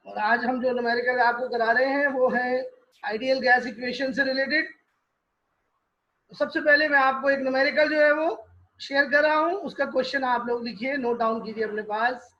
और आज हम जो न्यूमेरिकल आपको करा रहे हैं वो है आइडियल गैस इक्वेशन से रिलेटेड। तो सबसे पहले मैं आपको एक न्यूमेरिकल जो है वो शेयर कर रहा हूँ, उसका क्वेश्चन आप लोग लिखिए, नोट डाउन कीजिए अपने पास।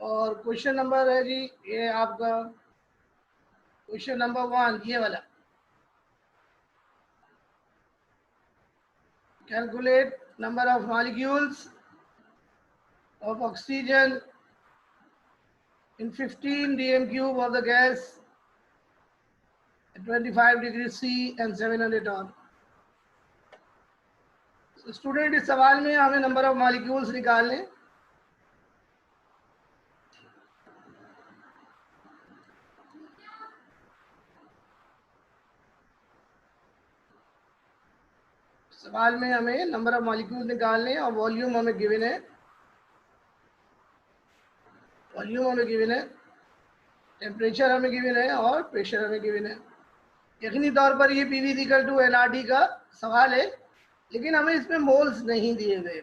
और क्वेश्चन नंबर है जी ये आपका क्वेश्चन नंबर 1, ये वाला। Calculate number of molecules of oxygen in 15 dm cube of the gas at 25 degrees C and 700 torr। Student इस सवाल में हमें नंबर ऑफ मॉलिक्यूल्स निकालने। सवाल में हमें नंबर ऑफ मॉलिक्यूल्स निकालने और वॉल्यूम हमें गिवन है, वॉल्यूम हमें गिवन है, टेम्परेचर हमें गिवन है और प्रेशर हमें गिवन है। यकीनी तौर पर ये पीवी इक्वल टू एनआरटी का सवाल है, लेकिन हमें इसमें मोल्स नहीं दिए गए,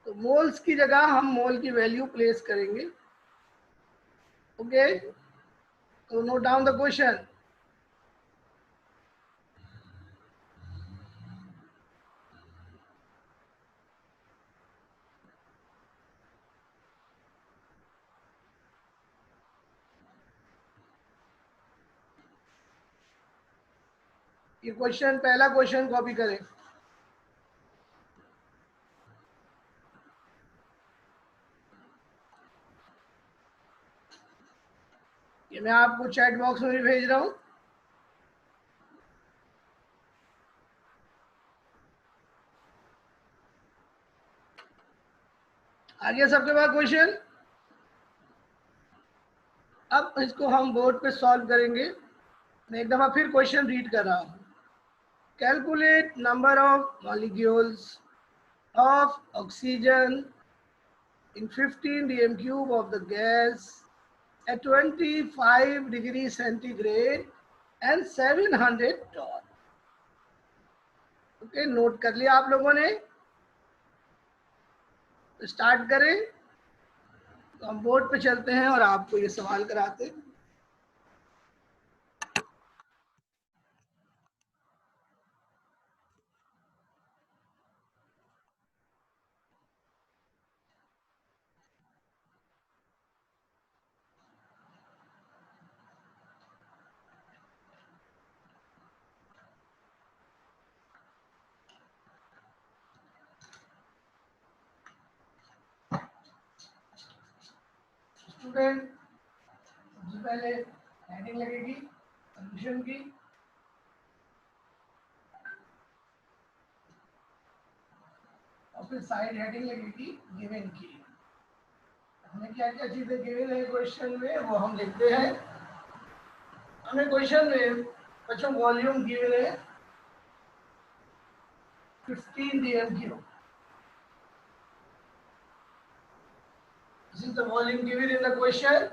तो मोल्स की जगह हम मोल की वैल्यू प्लेस करेंगे। ओके, तो नोट डाउन द क्वेश्चन। ये क्वेश्चन, पहला क्वेश्चन कॉपी करें। ये मैं आपको चैट बॉक्स में भी भेज रहा हूँ। आगे सबके पास क्वेश्चन। अब इसको हम बोर्ड पे सॉल्व करेंगे। मैं एक दफ़ा फिर क्वेश्चन रीड कर रहा हूँ। Calculate number of molecules of oxygen in 15 dm cube of the gas at 25 degrees centigrade and 700 torr। Okay, note कर लिया आप लोगों ने? तो स्टार्ट करें। तो हम बोर्ड पे चलते हैं और आपको ये सवाल कराते हैं। स्टूडेंट, सबसे पहले हेडिंग लगेगी सोल्यूशन की, और फिर साइड हेडिंग लगेगी गिवन की। हमें क्या क्या चीजें गिवन है क्वेश्चन में वो हम लिखते हैं। हमें क्वेश्चन में बच्चों वॉल्यूम गिवन है 15 dm cube. This is the volume given in the question।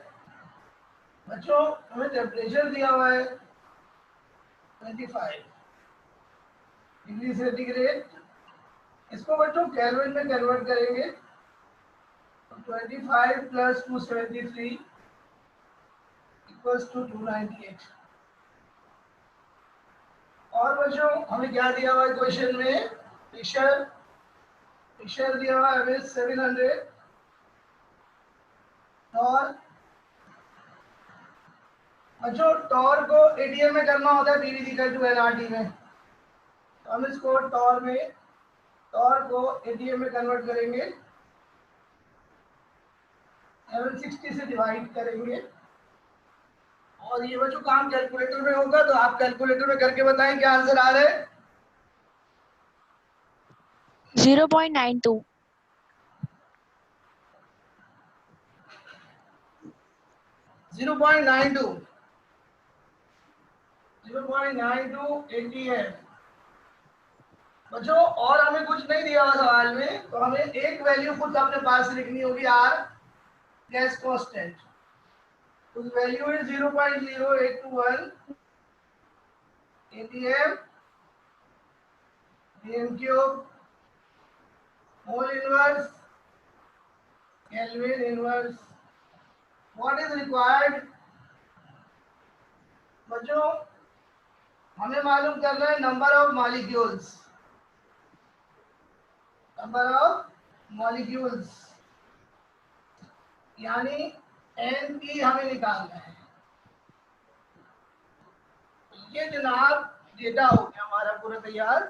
बच्चों हमें टेम्परेचर दिया हुआ है 25 डिग्री सेंटीग्रेड। इसको बच्चों केल्विन में कन्वर्ट करेंगे तो 25 प्लस 273 इक्वल्स टू 298। और बच्चों हमें क्या दिया हुआ है क्वेश्चन में? प्रेशर, प्रेशर दिया हुआ है हमें 700 और बच्चों टॉर को एटीएम में करना होता है पीवी इक्वल टू एनआरटी में, तो हम इसको टॉर में, टॉर को एटीएम में कन्वर्ट करेंगे, 760 से डिवाइड करेंगे। और ये बच्चों काम कैलकुलेटर में होगा, तो आप कैलकुलेटर में करके बताएं क्या आंसर आ रहा है। 0.92। 0.92। 0.92 ATM। बच्चों और हमें कुछ नहीं दिया हुआ सवाल में, तो हमें एक वैल्यू खुद अपने पास लिखनी होगी, आर गैस कांस्टेंट। तो value is 0.0821 ATM VM cube mole inverse Kelvin inverse। What is required? बच्चों हमें मालूम करना है number of molecules, number of molecules यानी NP हमें निकालना है। ये जनाब डेटा हो गया हमारा पूरा तैयार।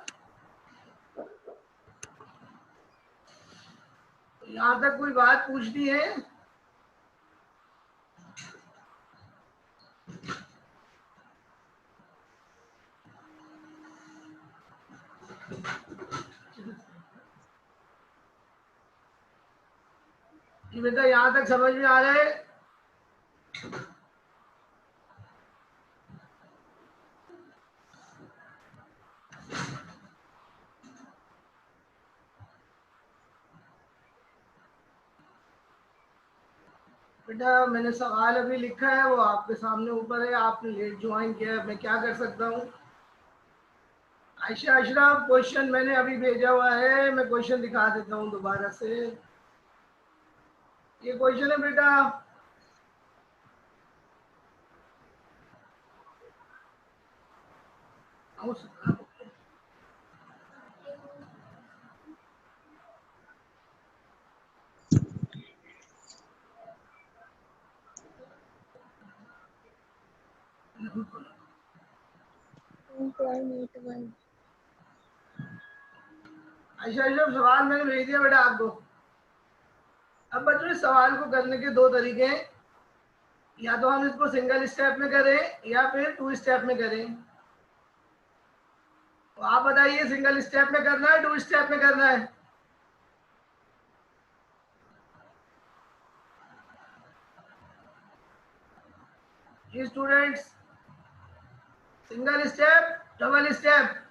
तो यहाँ तक कोई बात पूछनी है? कि बेटा यहाँ तक समझ में आ रहा है? बेटा मैंने सवाल अभी लिखा है, वो आपके सामने ऊपर है, आपने लेट ज्वाइन किया है, मैं क्या कर सकता हूँ? आयशा अशरफ क्वेश्चन मैंने अभी भेजा हुआ है, मैं क्वेश्चन दिखा देता हूँ दोबारा से। ये क्वेश्चन है बेटा, आयशा अशरफ सवाल मैंने भेज दिया बेटा आपको। अब बच्चों इस सवाल को करने के दो तरीके हैं, या तो हम इसको सिंगल स्टेप में करें या फिर 2 स्टेप में करें। तो आप बताइए सिंगल स्टेप में करना है 2 स्टेप में करना है? Students single step double step?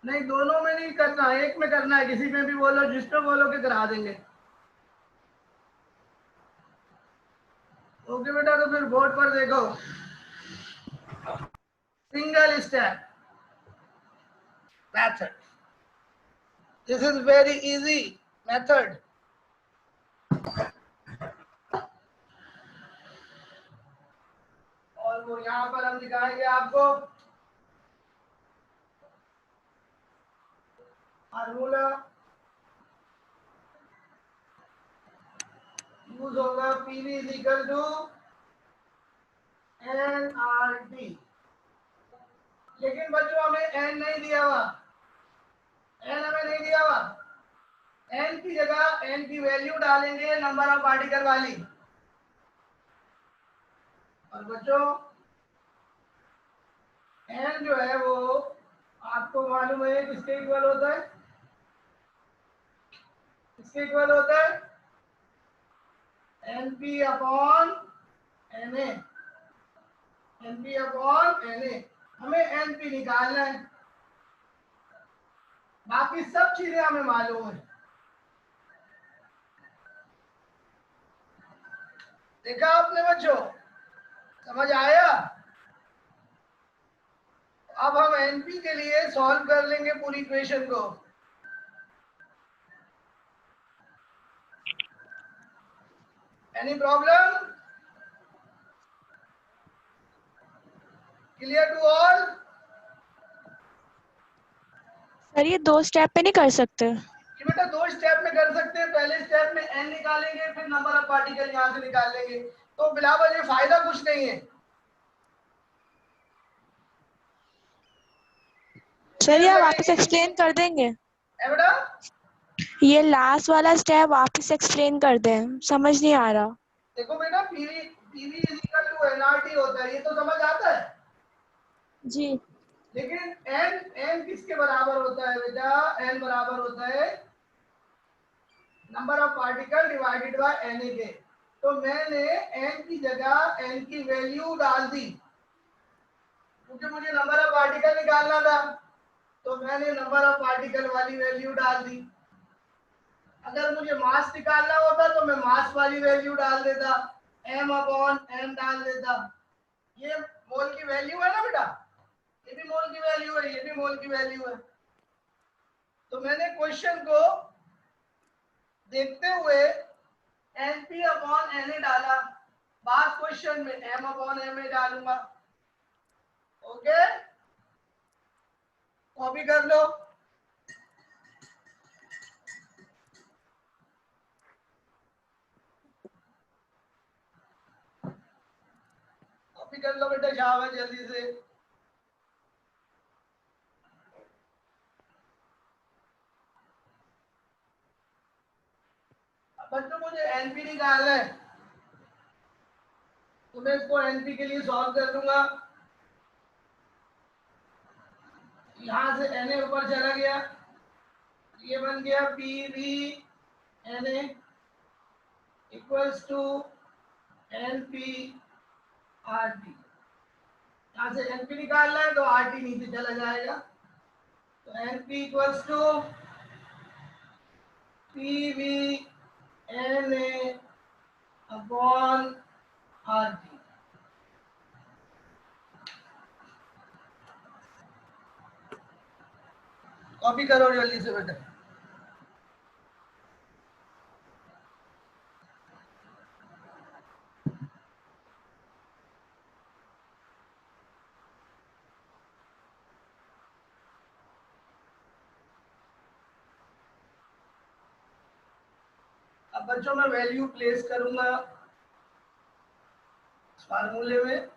नहीं दोनों में नहीं करना, एक में करना है। किसी में भी बोलो, जिस पे बोलो के करा देंगे। ओके बेटा, तो फिर बोर्ड पर देखो, single step method, this is very easy method. और वो यहाँ पर हम दिखाएंगे आपको फार्मूला, यूज होगा PV is equal to NRT। लेकिन बच्चों हमें n नहीं दिया हुआ, n हमें नहीं दिया हुआ। n की जगह n की वैल्यू डालेंगे नंबर ऑफ पार्टिकल वाली। और बच्चों n जो है वो आपको मालूम है किसके इक्वल होता है? किसके इक्वल होता है? NP upon NA। NP upon NA। हमें NP निकालना है, बाकी सब चीजें हमें मालूम है। देखा आपने बच्चों, समझ आया? अब हम NP के लिए सॉल्व कर लेंगे पूरी इक्वेशन को। Any problem? Clear to all? Sir ये 2 स्टेप पे नहीं कर सकते? कि बेटा 2 स्टेप में कर सकते हैं। पहले स्टेप में n निकालेंगे, फिर नंबर ऑफ पार्टिकल यहाँ से निकाल लेंगे। तो बिलावल ये फायदा कुछ नहीं है। सर ये वापस एक्सप्लेन कर देंगे? बेटा ये लास्ट वाला स्टेप वापस एक्सप्लेन कर दें, समझ नहीं आ रहा। देखो बेटा, PV is equal to NRT होता है, ये तो समझ आता है जी। लेकिन n किसके बराबर होता है बेटा? n बराबर होता है number of particle divided by Na के। तो मैंने n की जगह n की वैल्यू डाल दी, क्योंकि मुझे नंबर ऑफ पार्टिकल निकालना था, तो मैंने नंबर ऑफ पार्टिकल वाली वैल्यू डाल दी। अगर मुझे मास निकालना होता तो मैं मास वाली वैल्यू डाल देता, m/m डाल देता। ये मोल की वैल्यू है ना बेटा, ये भी मोल की वैल्यू है, ये भी मोल की वैल्यू है। तो मैंने क्वेश्चन को देखते हुए Np/Na डाला, बाद क्वेश्चन में m/ma डालूंगा। ओके, कॉपी कर लो। कॉपी कर लो बेटा, शाबाश, जल्दी से। बच्चों मुझे एनपी निकालना है, तो मैं इसको एनपी के लिए सॉल्व कर दूंगा। यहां से Na ऊपर चला गया, ये बन गया PV Na equals to NP/RT। यहाँ से NP निकालना है तो RT नीचे चला जाएगा, तो NP equals to PV/Na/RT। Copy करो जल्दी से बेटा। अब बच्चों मैं वैल्यू प्लेस करूंगा फार्मूले में।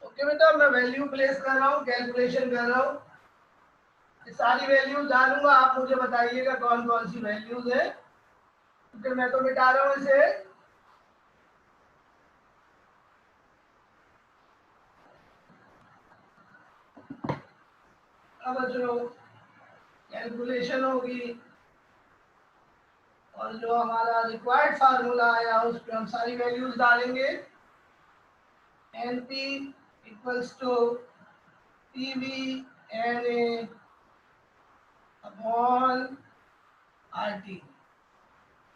ओके बेटा, मैं वैल्यू प्लेस कर रहा हूँ, कैलकुलेशन कर रहा हूँ, सारी वैल्यूज डालूंगा। आप मुझे बताइएगा कौन कौन सी वैल्यूज है, क्योंकि मैं तो मिटा रहा हूँ इसे। अब जो कैलकुलेशन होगी और जो हमारा रिक्वायर्ड फार्मूला आया उस पर हम सारी वैल्यूज डालेंगे। NP equals to PV/Na/RT।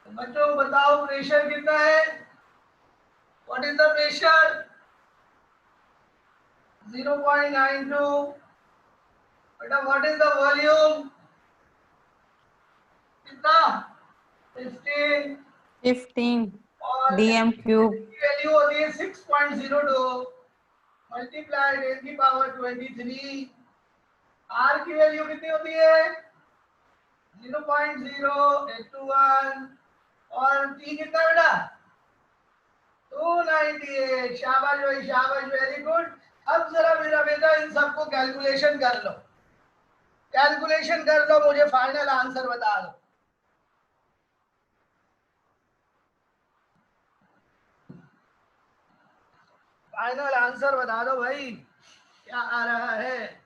तो बच्चों बताओ प्रेशर कितना है? What is the pressure? 0.92। बेटा व्हाट इज द वॉल्यूम? कितना? 15 और dm³ वैल्यू होती है 6.02 मल्टीप्लाई 10 की पावर 23। आर की वैल्यू कितनी होती है? 0.0821 और टी कितना बेटा? 298। शाबाश भाई शाबाश, वेरी गुड। अब जरा मेरा बेटा इन सबको कैलकुलेशन कर लो, कैलकुलेशन कर लो, मुझे फाइनल आंसर बता दो। फाइनल आंसर बता दो भाई, क्या आ रहा है?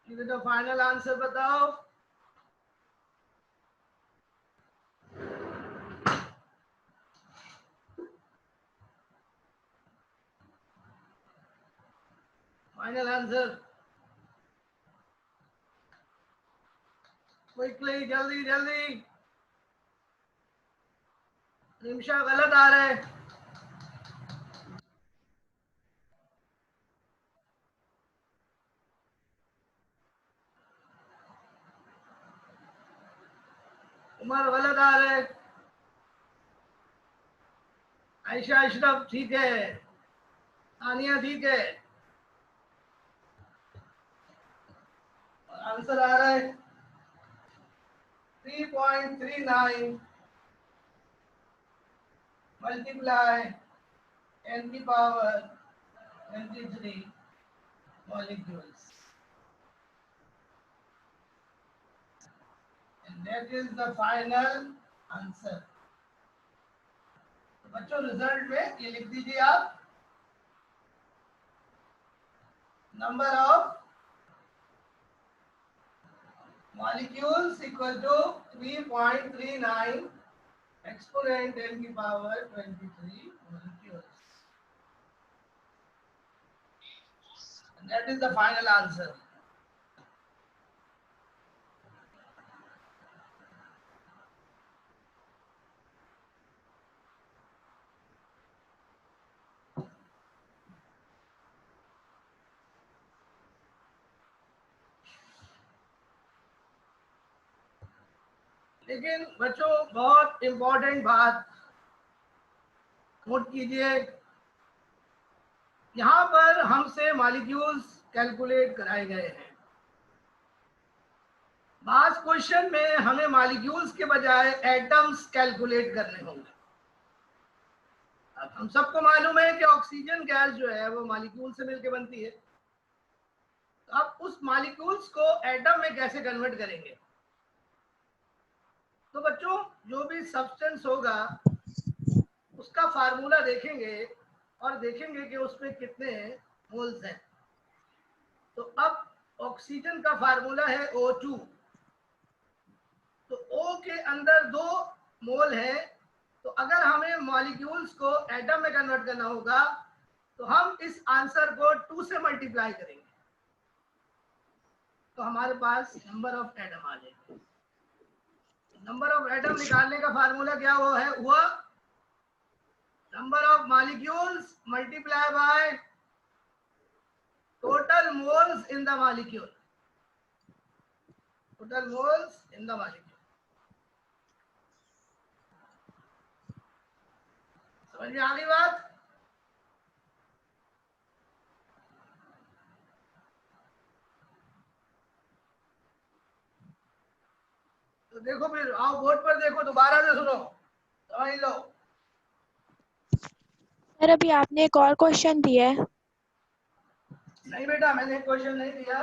ये तो फाइनल आंसर बताओ। फाइनल आंसर क्विकली, जल्दी जल्दी। निमिषा गलत आ रहे हैं। उमर गलत आ रहे हैं। आयशा अशरफ ठीक है। आनिया ठीक है, आंसर आ रहा है 3.39 मल्टीप्लाई 10 की power 23 molecules, and that is the final answer. तो बच्चों रिजल्ट में ये लिख दीजिए आप, number of molecules equal to 3.39 exponent 10 की power 23 molecules, and that is the final answer. लेकिन बच्चों बहुत इंपॉर्टेंट बात नोट कीजिए, यहाँ पर हमसे मॉलिक्यूल्स कैलकुलेट कराए गए हैं। बास क्वेश्चन में हमें मॉलिक्यूल्स के बजाय एटम्स कैलकुलेट करने होंगे। अब हम सबको मालूम है कि ऑक्सीजन गैस जो है वो मॉलिक्यूल से मिलकर बनती है, तो अब उस मॉलिक्यूल्स को एटम में कैसे कन्वर्ट करेंगे? तो बच्चों जो भी सब्सटेंस होगा उसका फार्मूला देखेंगे और देखेंगे कि उसमें कितने मोल्स हैं। तो अब ऑक्सीजन का फार्मूला है O2, तो O के अंदर 2 मोल है, तो अगर हमें मॉलिक्यूल्स को एटम में कन्वर्ट करना होगा तो हम इस आंसर को 2 से मल्टीप्लाई करेंगे, तो हमारे पास नंबर ऑफ एटम आ जाएगा। नंबर ऑफ एटम निकालने का फार्मूला क्या हुआ number of molecules multiply by total moles in the molecule, total moles in the molecule. समझ में आ गई बात? तो देखो फिर आओ बोर्ड पर देखो, दोबारा से सुनो, समझ लो। सर अभी आपने एक और क्वेश्चन दिया है। नहीं बेटा, मैंने क्वेश्चन नहीं दिया,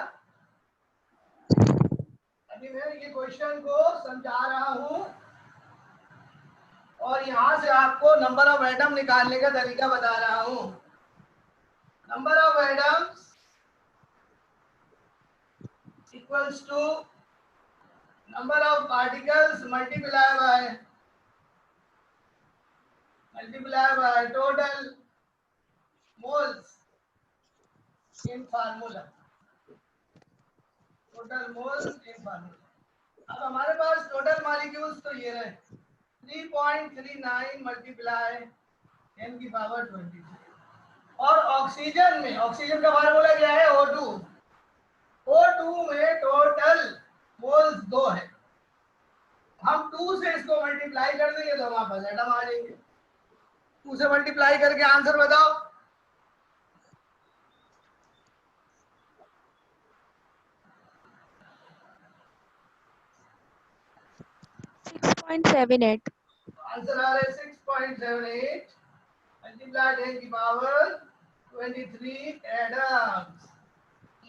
अभी मैं ये क्वेश्चन को समझा रहा हूं और यहां से आपको नंबर ऑफ एटम निकालने का तरीका बता रहा हूं। Number of atoms equals to number of particles multiply by total moles in formula, total moles in formula. अब हमारे पास टोटल मॉलिक्यूल्स तो ये रहे 3.39 मल्टीप्लाई 10 की पावर 23, और ऑक्सीजन में ऑक्सीजन का फार्मूला क्या है O2, O2 में टोटल मोल्स 2 है, हम 2 से इसको मल्टीप्लाई कर देंगे तो हमारे पास एटम आ जाएंगे। 2 से मल्टीप्लाई करके आंसर बताओ। 6.78। आंसर आ रहा है 6.78 मल्टीप्लाई 10 की पावर 23 एटम्स।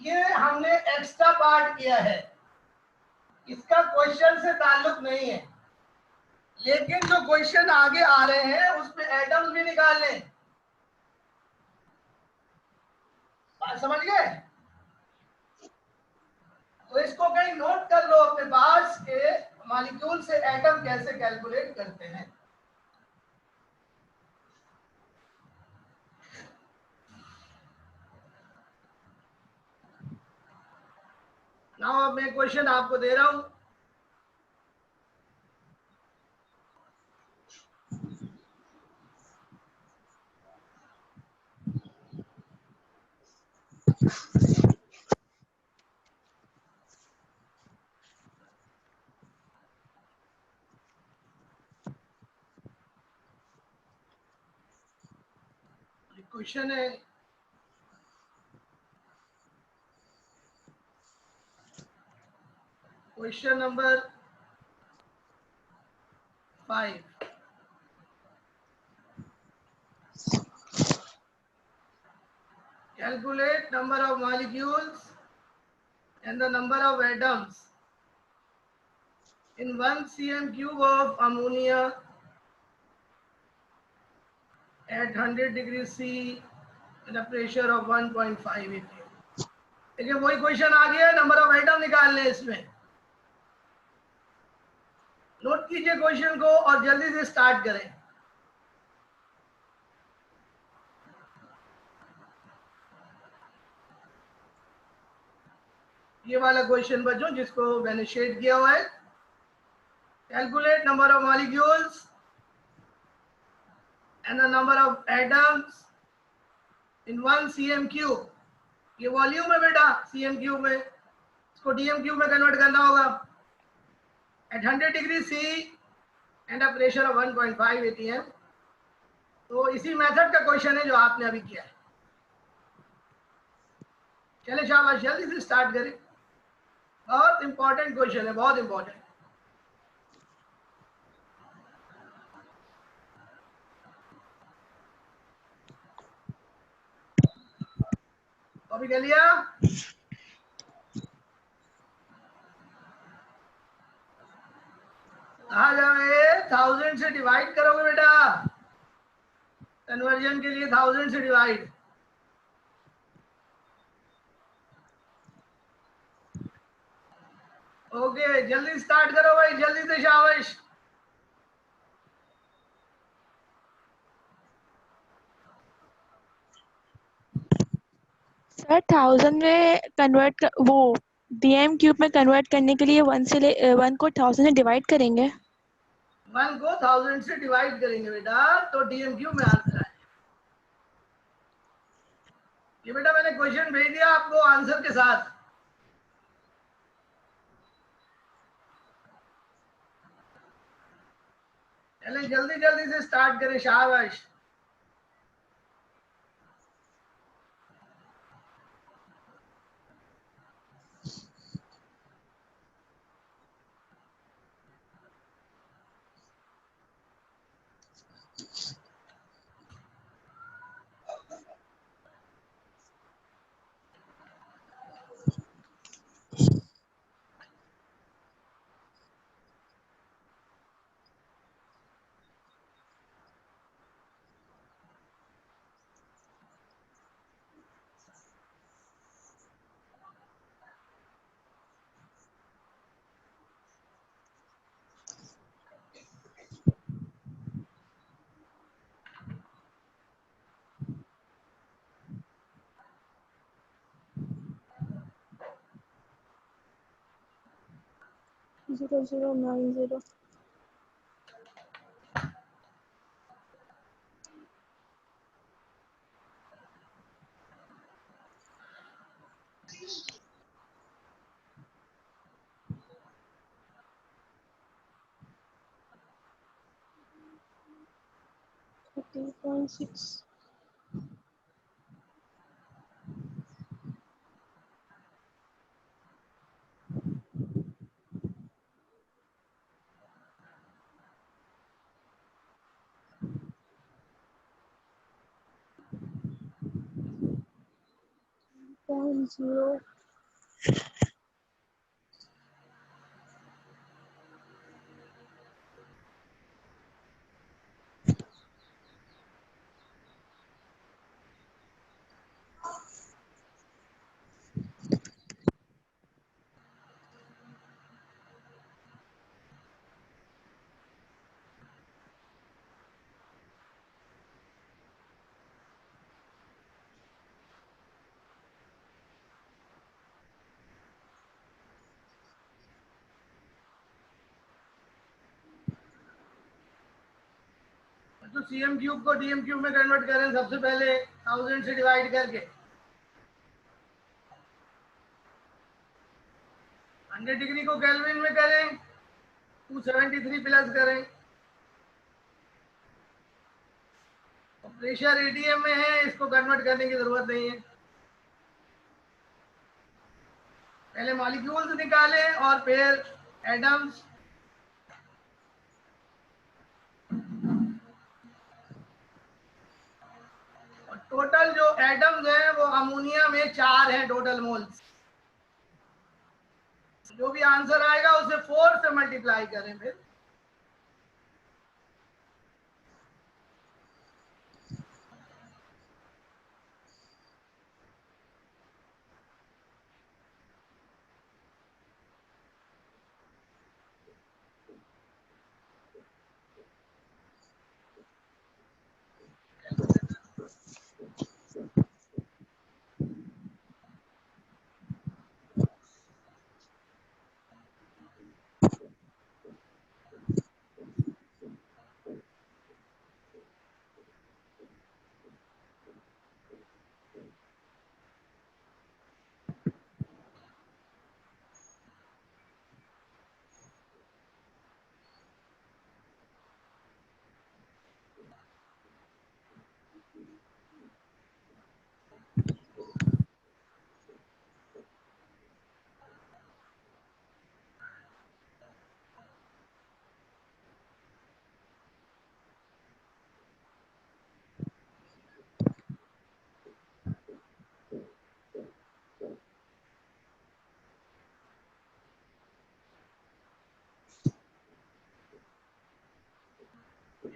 ये हमने एक्स्ट्रा पार्ट किया है, इसका क्वेश्चन से ताल्लुक नहीं है, लेकिन जो क्वेश्चन आगे आ रहे हैं उसमें एटम्स भी निकालने, बात समझ गए? तो इसको कहीं नोट कर लो अपने पास के मॉलिक्यूल से एटम कैसे कैलकुलेट करते हैं। नाउ अब मैं क्वेश्चन आपको दे रहा हूं, क्वेश्चन है question number 5. Calculate number of molecules and the number of atoms in 1 cm cube of ammonia at 100 degrees C and a pressure of 1.5 atm. देखिए वही क्वेश्चन आ गया, नंबर ऑफ एटम निकालने इसमें। नोट कीजिए क्वेश्चन को और जल्दी से स्टार्ट करें। ये वाला क्वेश्चन बच्चों जिसको मैंने शेड किया हुआ है। Calculate number of molecules and the number of atoms in 1 cm cube. ये वॉल्यूम है बेटा cm क्यूब में, इसको dm क्यूब में कन्वर्ट करना होगा। At 100 degree C and a pressure of 1.5 atm। तो इसी मेथड का क्वेश्चन है जो आपने अभी किया है। चले शाबाश, जल्दी से स्टार्ट करें। बहुत इंपॉर्टेंट क्वेश्चन है, बहुत इंपॉर्टेंट। कॉपी कर लिया? कहा जाए 1000 से डिवाइड करोगे बेटा, कन्वर्जन के लिए 1000 से डिवाइड। ओके जल्दी स्टार्ट करो भाई, जल्दी से शाबाश। सर 1000 में कन्वर्ट वो डीएम क्यूब में कन्वर्ट करने के लिए 1 को 1000 से डिवाइड करेंगे। 1 को 1000 से डिवाइड करेंगे बेटा तो डीएम क्यूब में आंसर आए। ये बेटा मैंने क्वेश्चन भेज दिया आपको आंसर के साथ। चले जल्दी जल्दी से स्टार्ट करें, शाबाश। Zero zero 90। $30.6। .0। तो सीएम क्यूब को डीएम क्यूब में कन्वर्ट करें सबसे पहले 1000 से डिवाइड करके। 100 डिग्री को केल्विन में करें, 273 प्लस करें। प्रेशर एटीएम में है, इसको कन्वर्ट करने की जरूरत नहीं है। पहले मॉलिक्यूल्स निकाले और फिर एटम्स। और टोटल जो एटम्स हैं वो अमोनिया में 4 हैं टोटल मोल्स। जो भी आंसर आएगा उसे 4 से मल्टीप्लाई करें फिर।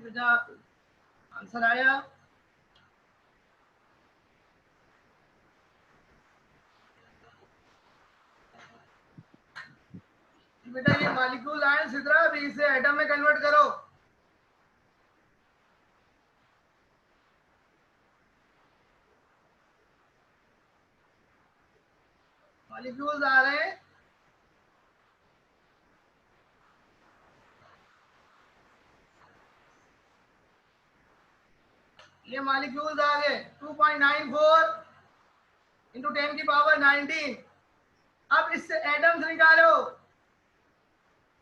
बेटा आंसर आया। बेटा ये मॉलिक्यूल आए सिद्रा, अभी इसे एटम में कन्वर्ट करो। मॉलिक्यूल्स आ रहे हैं। ये मॉलिक्यूल्स आ गए 2.94 इंटू 10 की पावर 19। अब इससे एटम्स निकालो,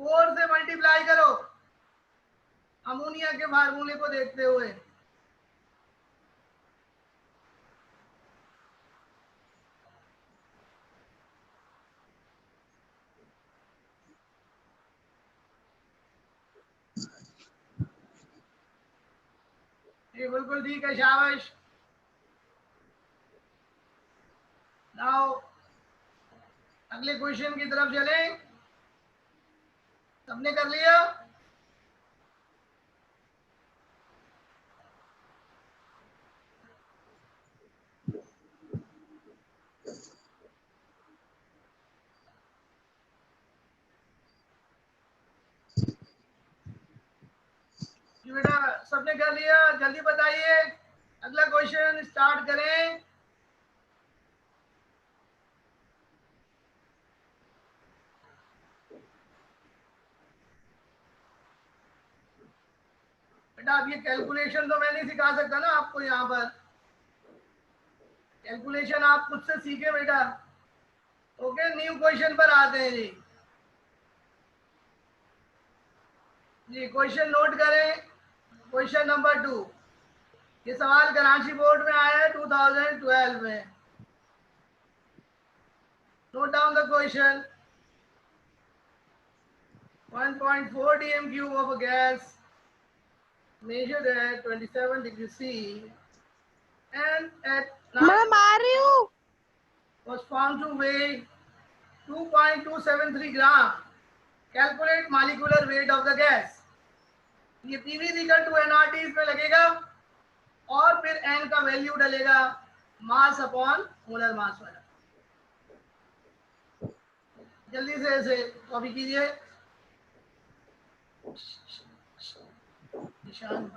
4 से मल्टीप्लाई करो अमोनिया के फार्मूले को देखते हुए। ये बिल्कुल ठीक है, शाबाश। नाउ अगले क्वेश्चन की तरफ चलें। सबने कर लिया? जी बेटा सबने कर लिया, जल्दी बताइए। अगला क्वेश्चन स्टार्ट करें। बेटा अब ये कैलकुलेशन तो मैं नहीं सिखा सकता ना आपको, यहाँ पर कैलकुलेशन आप खुद से सीखे बेटा। ओके, न्यू क्वेश्चन पर आते हैं जी। जी क्वेश्चन नोट करें। Question number 2। ये सवाल कराची बोर्ड में आया है 2012 में। Note down the question. 1.4 dm cube of a gas measured at 27 degrees C and at 9 was found to weigh 2.273 gram. Calculate molecular weight of the gas. ये PV equal to NRT इसमें लगेगा और फिर N का value डलेगा mass upon molar mass वाला। जल्दी से इसे कॉपी कीजिए। निशान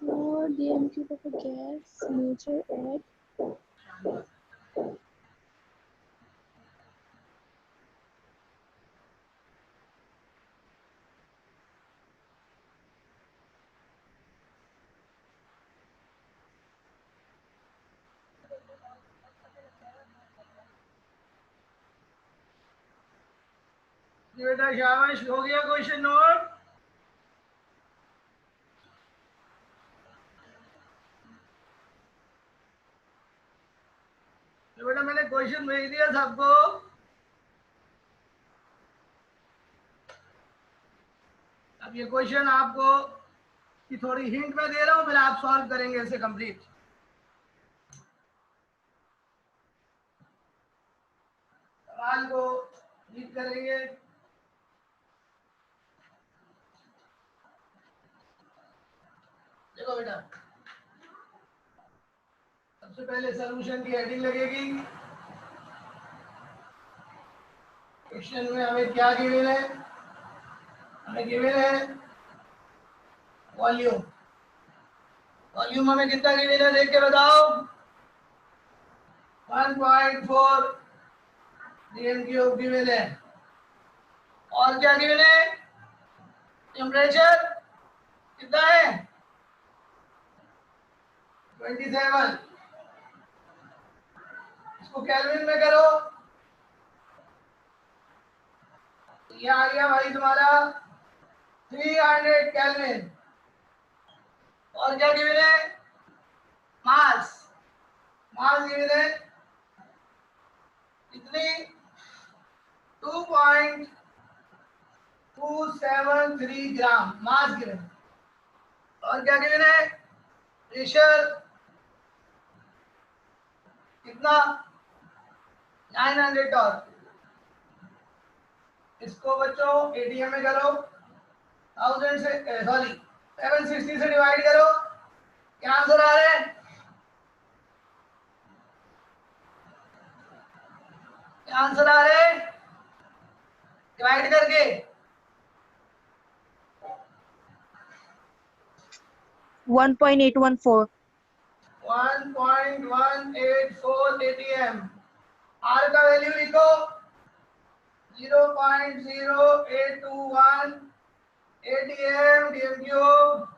4 dm cube of a gas measured at बेटा शाबाश, हो गया क्वेश्चन नोट। बेटा मैंने क्वेश्चन भेज दिया सबको। अब ये क्वेश्चन आपको की थोड़ी हिंट में दे रहा हूं, फिर आप सॉल्व करेंगे इसे कंप्लीट। सवाल को रीड करेंगे। देखो बेटा, सबसे पहले सॉल्यूशन की हेडिंग लगेगी। क्वेश्चन में हमें क्या गिवन है? हमें गिवन है वॉल्यूम। वॉल्यूम हमें कितना गिवन है देख के बताओ। 1.4 dm क्यूब गिवन है। और क्या गिवन है? टेम्परेचर कितना है? 27। इसको केल्विन में करो, ये आ गया भाई तुम्हारा 300 केल्विन। और क्या गिवन है? मास। मास गिवन है कितनी? 2.273 ग्राम मास गिवन। और क्या गिवन है? प्रेशर कितना? 900 टॉर्क। इसको बच्चों एटीएम में करो, 1000 से 760 से डिवाइड करो, क्या आंसर आ रहा है? क्या आंसर आ रहा है डिवाइड करके? 1.814 1.184 एटीएम। आर का वैल्यू लिखो 0.0821 ATM DM cube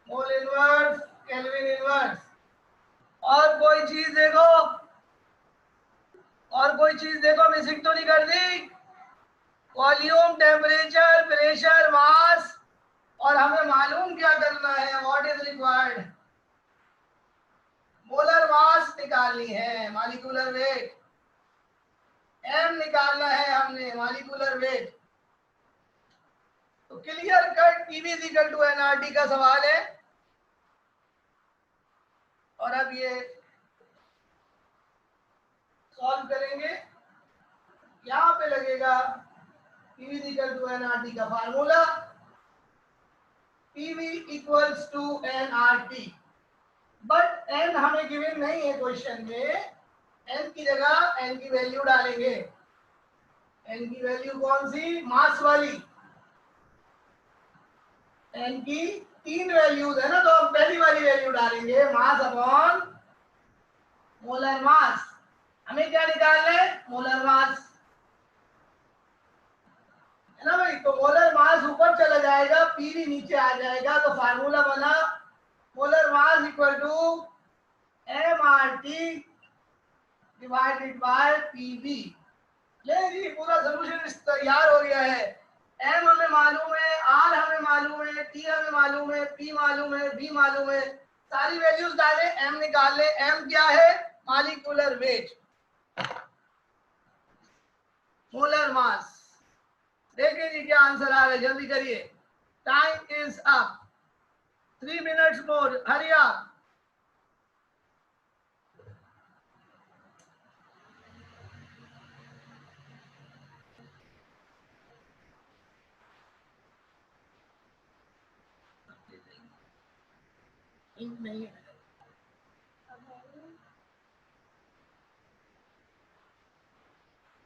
mole inverse kelvin inverse. और कोई चीज देखो, और कोई चीज देखो, मिसिंग तो नहीं कर दी? Volume, temperature, pressure, mass. और हमें मालूम क्या करना है? What is required? Molar mass निकालनी है, मॉलिक्यूलर वेट। एम निकालना है हमने, मॉलिक्यूलर वेट। तो clear cut PV equal to NRT का सवाल है। और अब ये सॉल्व करेंगे। यहां पे लगेगा पीवी इक्वल टू एनआरटी का formula, PV equals to NRT. But n हमें गिवन नहीं है क्वेश्चन में। एन की जगह एन की वैल्यू डालेंगे। एन की वैल्यू कौन सी? मास वाली। एन की 3 वैल्यूज है ना, तो हम पहली वाली वैल्यू डालेंगे, मास अपॉन मोलर मास। हमें क्या निकालना है? मोलर मास, है ना भाई। तो मोलर मास ऊपर चला जाएगा, पीवी नीचे आ जाएगा। तो फार्मूला बना molar mass equal to M R T divided by PV. ले जी, पूरा सोल्यूशन तैयार हो गया है। एम हमें मालूम है, आर हमें मालूम है, टी हमें मालूम है, पी मालूम है, बी मालूम है। सारी वैल्यूज डाले, एम निकाल ले। एम क्या है? Molecular wait, molar mass. देखिए जी क्या आंसर आ रहा है, जल्दी करिए। Time is up, 3 minutes more, hurry up. नहीं है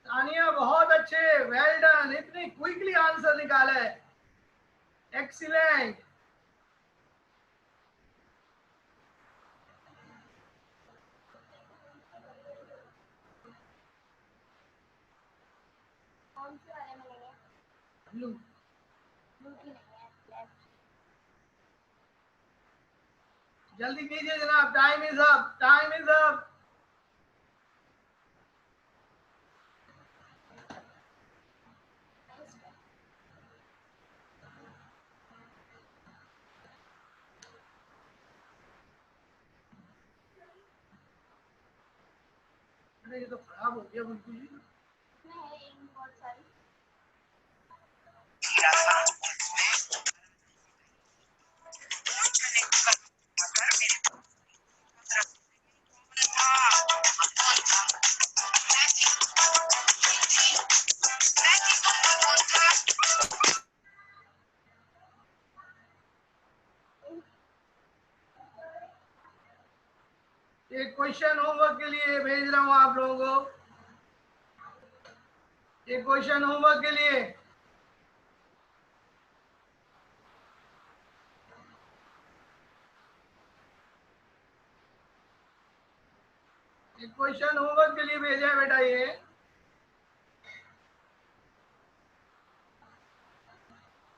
तानिया, बहुत अच्छे, वेल डन। इतनी क्विकली आंसर निकाला है, एक्सीलेंट। ब्लू जल्दी कीजिए जनाब, time is up, time is up. अरे ये तो खराब हो गया बिल्कुल ही। एक क्वेश्चन होमवर्क के लिए भेज रहा हूं आप लोगों को, एक क्वेश्चन होमवर्क के लिए। एक क्वेश्चन होमवर्क के लिए भेजा है बेटा ये।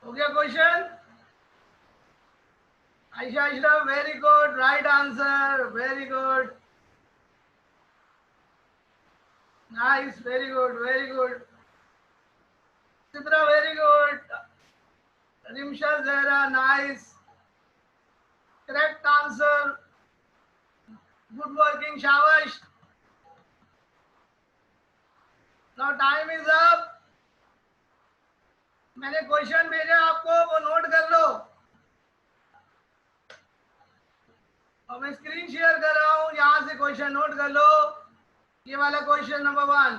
हो गया question? Ayesha Ashraf, very good, right answer, very good, nice, very good, very good. Chitra, very good. Rimsha Zahra, nice, correct answer, good working, शाबाश। Now time is up. मैंने क्वेश्चन भेजा आपको, वो नोट कर लो। और मैं स्क्रीन शेयर कर रहा हूं, यहां से क्वेश्चन नोट कर लो। ये वाला question number 1,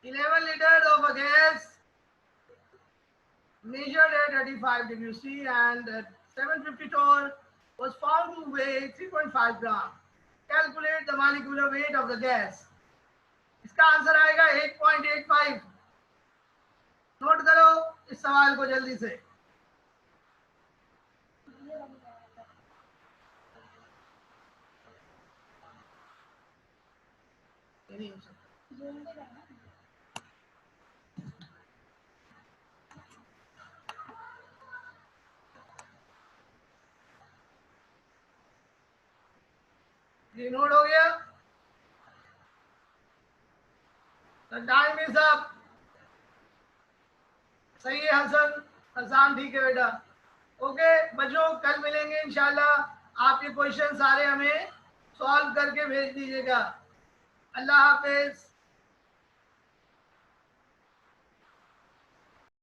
11 liters of a gas measured at 35 degrees C and at 750 torr was found to weigh 3.5 gram. Calculate the molecular weight of the gas. इसका आंसर आएगा 8.85। नोट करो इस सवाल को जल्दी से। ये नोट हो गया? The time is up। सही है हसन, हसान, ठीक है बेटा। ओके बच्चों, कल मिलेंगे इंशाल्लाह। आप ये क्वेश्चन सारे हमें सॉल्व करके भेज दीजिएगा। अल्लाह हाफिज।